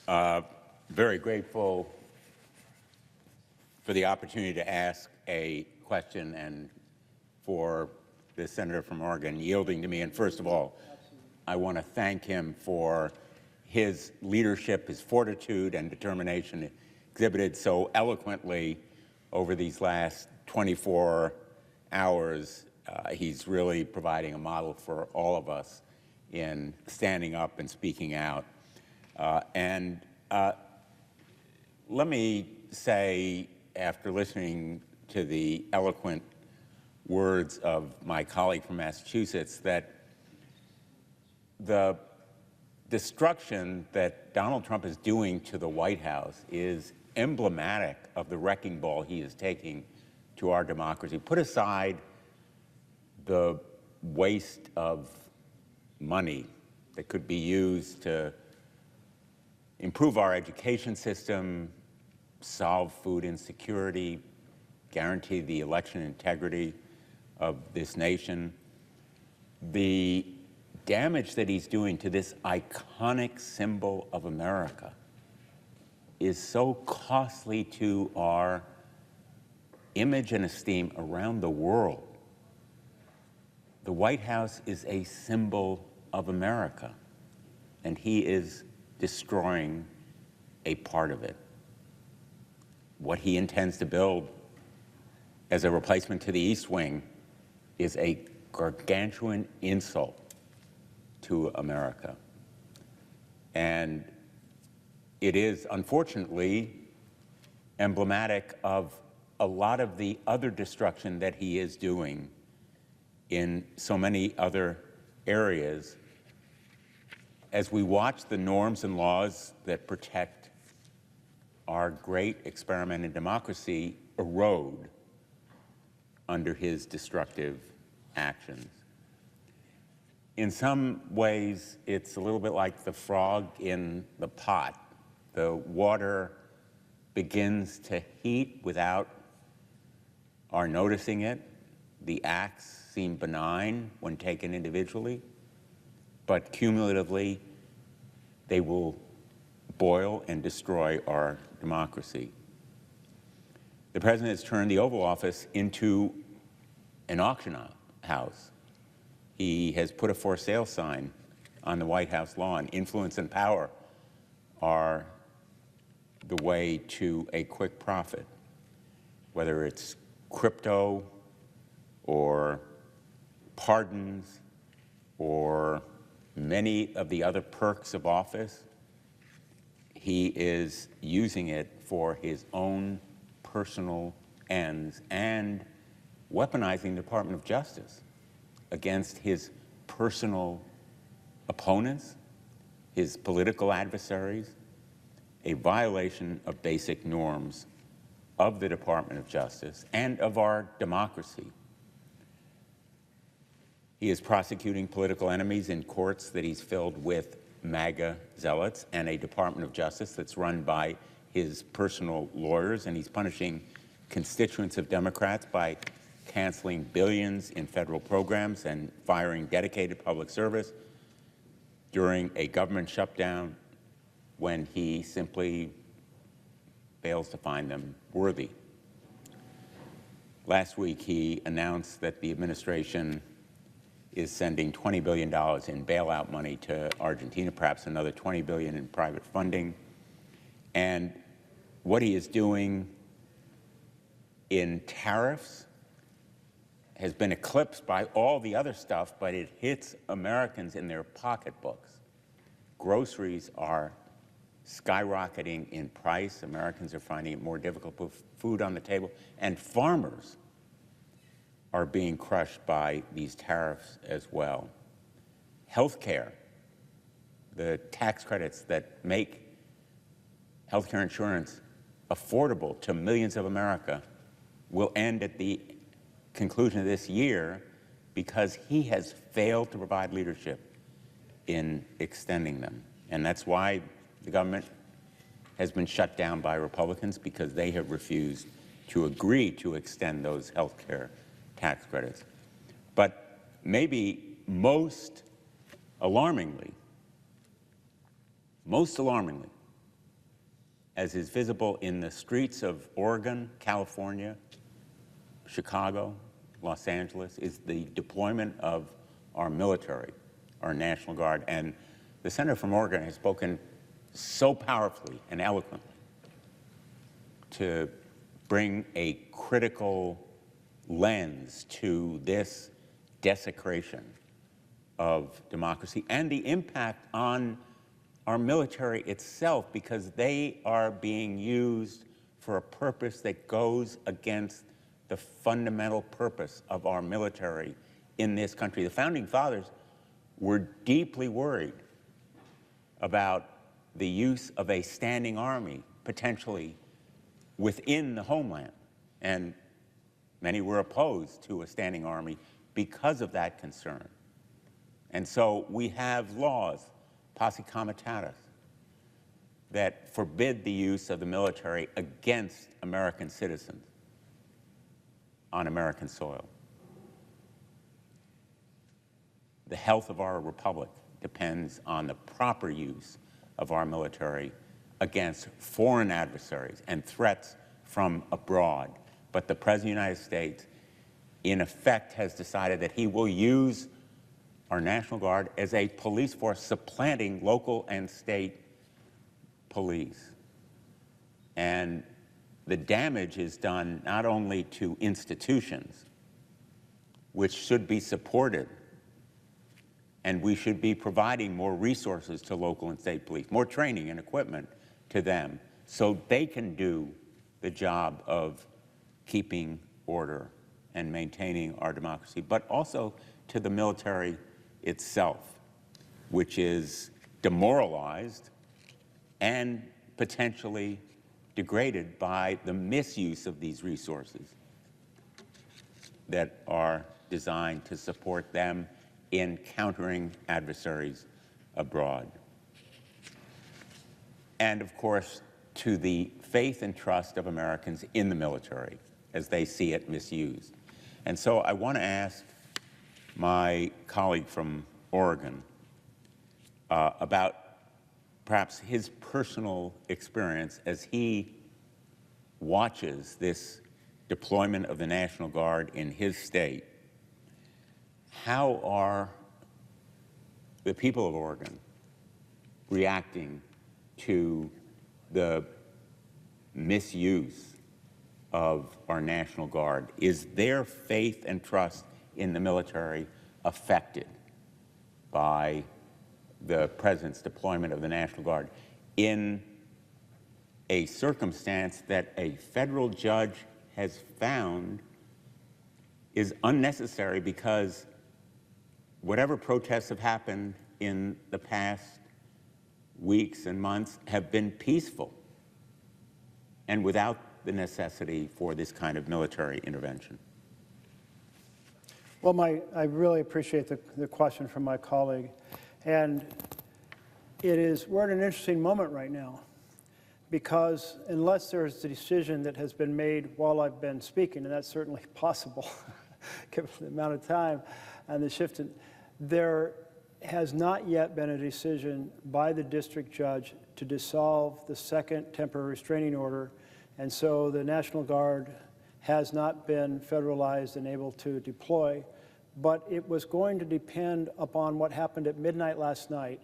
Very grateful for the opportunity to ask a question and for the senator from Oregon yielding to me. And first of all, I want to thank him for his leadership, his fortitude and determination exhibited so eloquently over these last 24 hours. He's really providing a model for all of us in standing up and speaking out. Let me say, after listening to the eloquent words of my colleague from Massachusetts, that the destruction that Donald Trump is doing to the White House is emblematic of the wrecking ball he is taking to our democracy. Put aside the waste of money that could be used to improve our education system, solve food insecurity, guarantee the election integrity of this nation. The damage that he's doing to this iconic symbol of America is so costly to our image and esteem around the world. The White House is a symbol of America, and he is destroying a part of it. What he intends to build as a replacement to the East Wing is a gargantuan insult to America. And it is, unfortunately, emblematic of a lot of the other destruction that he is doing in so many other areas as we watch the norms and laws that protect our great experiment in democracy erode under his destructive actions. In some ways, it's a little bit like the frog in the pot. The water begins to heat without our noticing it. The acts seem benign when taken individually, but cumulatively, they will boil and destroy our democracy. The president has turned the Oval Office into an auction house. He has put a for sale sign on the White House lawn. Influence and power are the way to a quick profit, whether it's crypto or pardons or many of the other perks of office. He is using it for his own personal ends and weaponizing the Department of Justice against his personal opponents, his political adversaries, a violation of basic norms of the Department of Justice and of our democracy. He is prosecuting political enemies in courts that he's filled with MAGA zealots and a Department of Justice that's run by his personal lawyers, and he's punishing constituents of Democrats by canceling billions in federal programs and firing dedicated public service during a government shutdown when he simply fails to find them worthy. Last week, he announced that the administration is sending $20 billion in bailout money to Argentina, perhaps another $20 billion in private funding. And what he is doing in tariffs has been eclipsed by all the other stuff, but it hits Americans in their pocketbooks. Groceries are skyrocketing in price. Americans are finding it more difficult to put food on the table, and farmers are being crushed by these tariffs as well. Healthcare, the tax credits that make healthcare insurance affordable to millions of America, will end at the conclusion of this year because he has failed to provide leadership in extending them. And that's why the government has been shut down by Republicans, because they have refused to agree to extend those health care tax credits. But maybe most alarmingly, as is visible in the streets of Oregon, California, Chicago, Los Angeles, is the deployment of our military, our National Guard. And the senator from Oregon has spoken so powerfully and eloquently to bring a critical lens to this desecration of democracy and the impact on our military itself, because they are being used for a purpose that goes against the fundamental purpose of our military in this country. The Founding Fathers were deeply worried about the use of a standing army, potentially within the homeland. And many were opposed to a standing army because of that concern. And so we have laws, posse comitatus, that forbid the use of the military against American citizens on American soil. The health of our republic depends on the proper use of our military against foreign adversaries and threats from abroad. But the President of the United States, in effect, has decided that he will use our National Guard as a police force, supplanting local and state police. And the damage is done not only to institutions, which should be supported, and we should be providing more resources to local and state police, more training and equipment to them, so they can do the job of keeping order and maintaining our democracy, but also to the military itself, which is demoralized and potentially degraded by the misuse of these resources that are designed to support them in countering adversaries abroad. And of course, to the faith and trust of Americans in the military as they see it misused. And so I want to ask my colleague from Oregon about perhaps his personal experience as he watches this deployment of the National Guard in his state. How are the people of Oregon reacting to the misuse of our National Guard? Is their faith and trust in the military affected by the President's deployment of the National Guard in a circumstance that a federal judge has found is unnecessary, because whatever protests have happened in the past weeks and months have been peaceful and without the necessity for this kind of military intervention? Well, I really appreciate the question from my colleague. And we're at an interesting moment right now, because unless there's a decision that has been made while I've been speaking, and that's certainly possible, given the amount of time and the shift, there has not yet been a decision by the district judge to dissolve the second temporary restraining order, and so the National Guard has not been federalized and able to deploy. But it was going to depend upon what happened at midnight last night,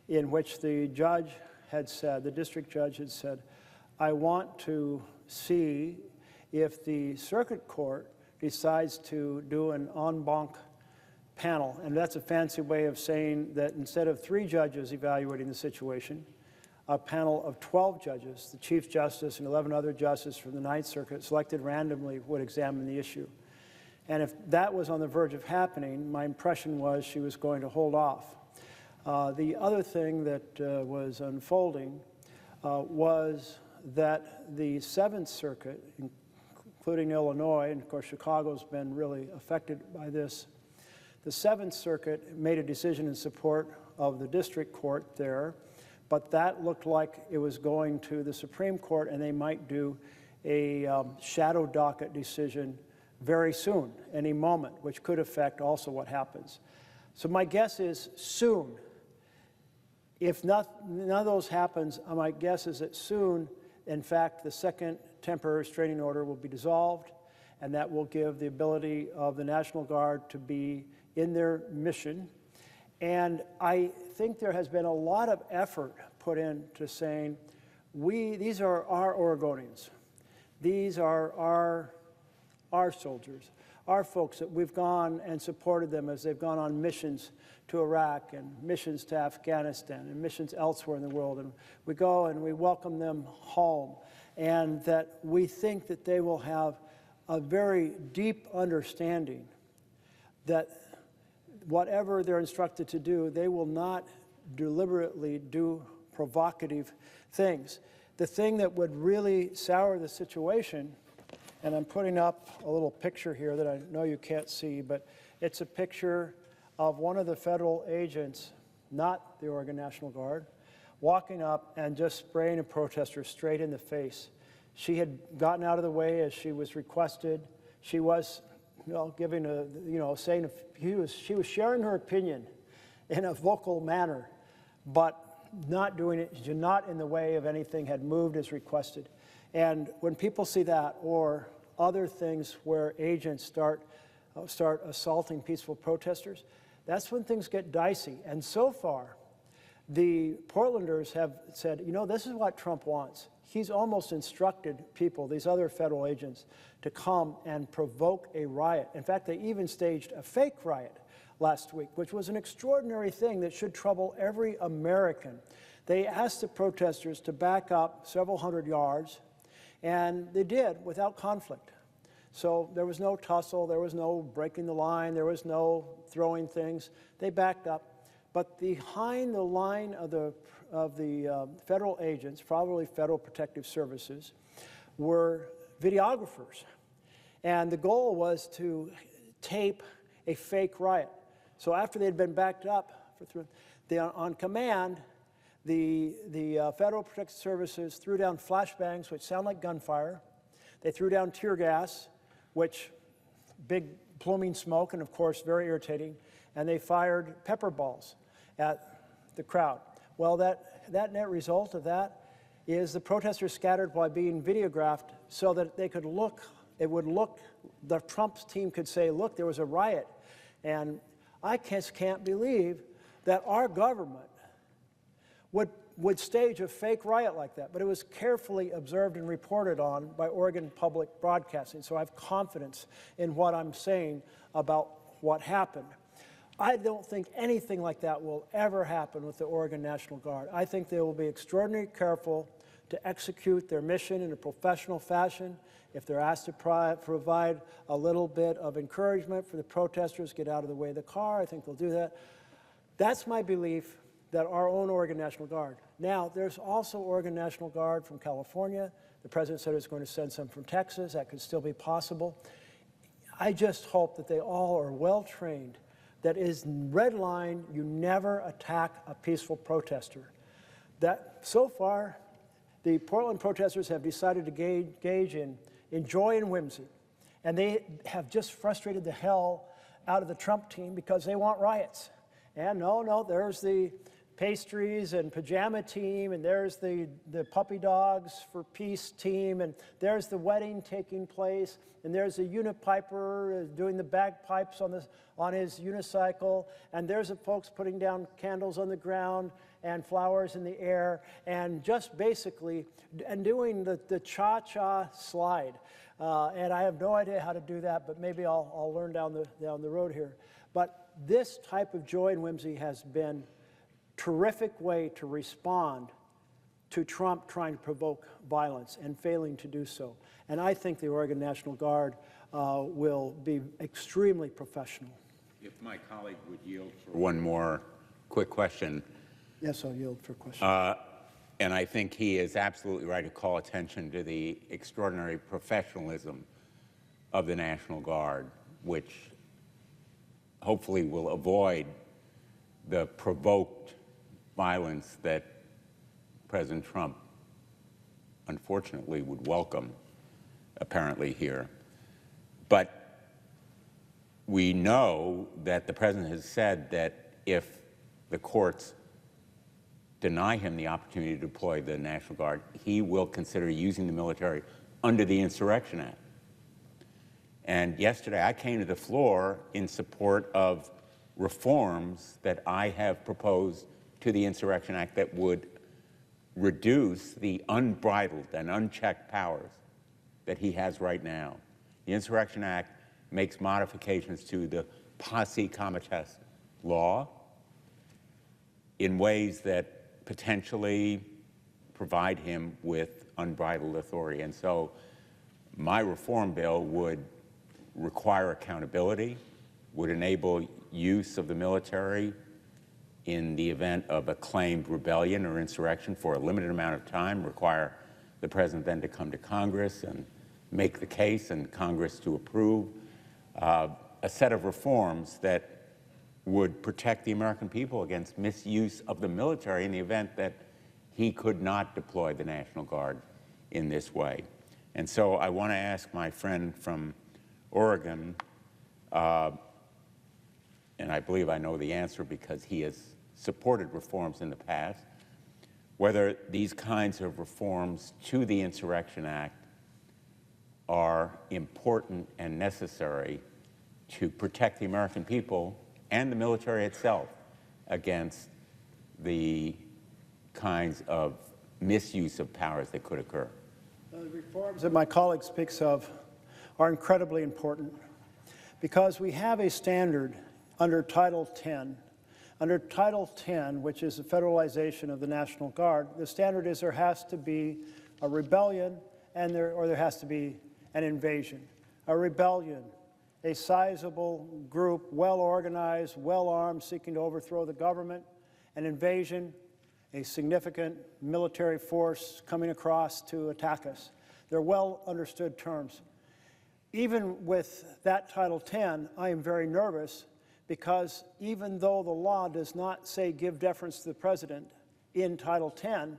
in which the judge had said, the district judge had said, I want to see if the circuit court decides to do an en banc panel. And that's a fancy way of saying that instead of 3 judges evaluating the situation, a panel of 12 judges, the Chief Justice and 11 other justices from the Ninth Circuit, selected randomly, would examine the issue. And if that was on the verge of happening, my impression was she was going to hold off. The other thing that was unfolding was that the Seventh Circuit, including Illinois, and of course Chicago's been really affected by this, the Seventh Circuit made a decision in support of the district court there, but that looked like it was going to the Supreme Court, and they might do a shadow docket decision very soon, any moment, which could affect also what happens. So my guess is soon If none of those happens, my guess is that soon, in fact, the second temporary restraining order will be dissolved, and that will give the ability of the National Guard to be in their mission. And I think there has been a lot of effort put into saying, these are our Oregonians. These are our soldiers, our folks that we've gone and supported them as they've gone on missions to Iraq and missions to Afghanistan and missions elsewhere in the world. And we go and we welcome them home. And that we think that they will have a very deep understanding that whatever they're instructed to do, they will not deliberately do provocative things. The thing that would really sour the situation, and I'm putting up a little picture here that I know you can't see, but it's a picture of one of the federal agents, not the Oregon National Guard, walking up and just spraying a protester straight in the face. She had gotten out of the way as she was requested. She was, giving saying she was sharing her opinion in a vocal manner, but not doing it, not in the way of anything had moved as requested. And when people see that, or other things where agents start assaulting peaceful protesters, that's when things get dicey. And so far, the Portlanders have said, this is what Trump wants. He's almost instructed people, these other federal agents, to come and provoke a riot. In fact, they even staged a fake riot last week, which was an extraordinary thing that should trouble every American. They asked the protesters to back up several hundred yards, and they did without conflict. So there was no tussle, there was no breaking the line, there was no throwing things. They backed up. But behind the line of the federal agents, probably Federal Protective Services, were videographers. And the goal was to tape a fake riot. So after they'd been backed up, on command, the Federal Protective Services threw down flashbangs, which sound like gunfire. They threw down tear gas, which big pluming smoke, and of course very irritating. And they fired pepper balls at the crowd. Well, that net result of that is the protesters scattered by being videographed so that they could look, the Trump's team could say, look, there was a riot. And I just can't believe that our government would stage a fake riot like that. But it was carefully observed and reported on by Oregon Public Broadcasting. So I have confidence in what I'm saying about what happened. I don't think anything like that will ever happen with the Oregon National Guard. I think they will be extraordinarily careful to execute their mission in a professional fashion. If they're asked to provide a little bit of encouragement for the protesters, get out of the way of the car, I think they'll do that. That's my belief, that our own Oregon National Guard. Now, there's also Oregon National Guard from California. The president said he was going to send some from Texas. That could still be possible. I just hope that they all are well trained. That is red line, you never attack a peaceful protester. That so far, the Portland protesters have decided to engage in joy and whimsy. And they have just frustrated the hell out of the Trump team because they want riots. And no, there's the pastries and pajama team, and there's the puppy dogs for peace team, and there's the wedding taking place, and there's the unipiper doing the bagpipes on his unicycle, and there's the folks putting down candles on the ground and flowers in the air, and just basically and doing the cha-cha slide. And I have no idea how to do that, but maybe I'll learn down the road here. But this type of joy and whimsy has been terrific way to respond to Trump trying to provoke violence and failing to do so. And I think the Oregon National Guard will be extremely professional. If my colleague would yield for one more quick question. Yes, I'll yield for a question. And I think he is absolutely right to call attention to the extraordinary professionalism of the National Guard, which hopefully will avoid the provoked violence that President Trump, unfortunately, would welcome, apparently, here. But we know that the president has said that if the courts deny him the opportunity to deploy the National Guard, he will consider using the military under the Insurrection Act. And yesterday I came to the floor in support of reforms that I have proposed to the Insurrection Act that would reduce the unbridled and unchecked powers that he has right now. The Insurrection Act makes modifications to the posse comitatus law in ways that potentially provide him with unbridled authority. And so my reform bill would require accountability, would enable use of the military in the event of a claimed rebellion or insurrection for a limited amount of time, require the president then to come to Congress and make the case and Congress to approve a set of reforms that would protect the American people against misuse of the military in the event that he could not deploy the National Guard in this way. And so I want to ask my friend from Oregon, and I believe I know the answer because he has supported reforms in the past, whether these kinds of reforms to the Insurrection Act are important and necessary to protect the American people and the military itself against the kinds of misuse of powers that could occur. The reforms that my colleague speaks of are incredibly important because we have a standard under Title 10. Under Title 10, which is the federalization of the National Guard, the standard is there has to be a rebellion or there has to be an invasion. A rebellion, a sizable group, well-organized, well-armed, seeking to overthrow the government. An invasion, a significant military force coming across to attack us. They're well-understood terms. Even with that Title 10, I am very nervous because even though the law does not say give deference to the president in Title 10,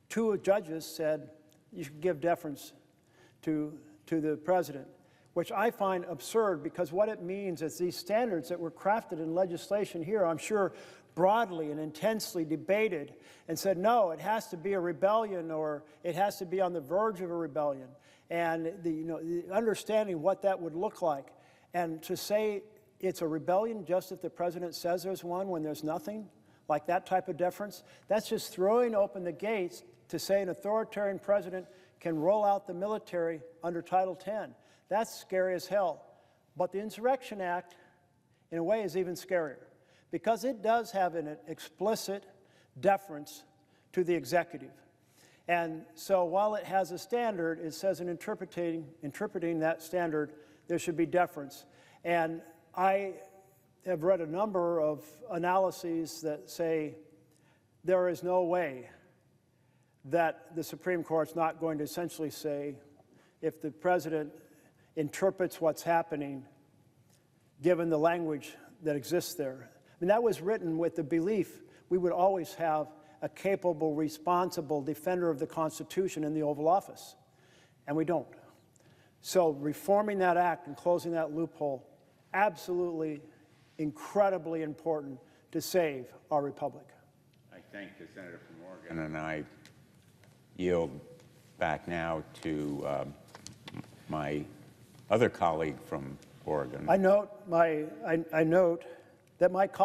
two judges said you should give deference to the president, which I find absurd because what it means is these standards that were crafted in legislation here, I'm sure broadly and intensely debated and said, no, it has to be a rebellion or it has to be on the verge of a rebellion. And the understanding what that would look like. And to say it's a rebellion just if the president says there's one when there's nothing, like that type of deference, that's just throwing open the gates to say an authoritarian president can roll out the military under Title 10. That's scary as hell. But the Insurrection Act, in a way, is even scarier because it does have an explicit deference to the executive. And so while it has a standard, it says in interpreting that standard, there should be deference. And I have read a number of analyses that say there is no way that the Supreme Court's not going to essentially say if the president interprets what's happening, given the language that exists there. I mean, that was written with the belief we would always have a capable, responsible defender of the Constitution in the Oval Office, and we don't. So reforming that act and closing that loophole, absolutely incredibly important to save our republic. I thank the senator from Oregon, and I yield back now to my other colleague from Oregon. I note that my colleague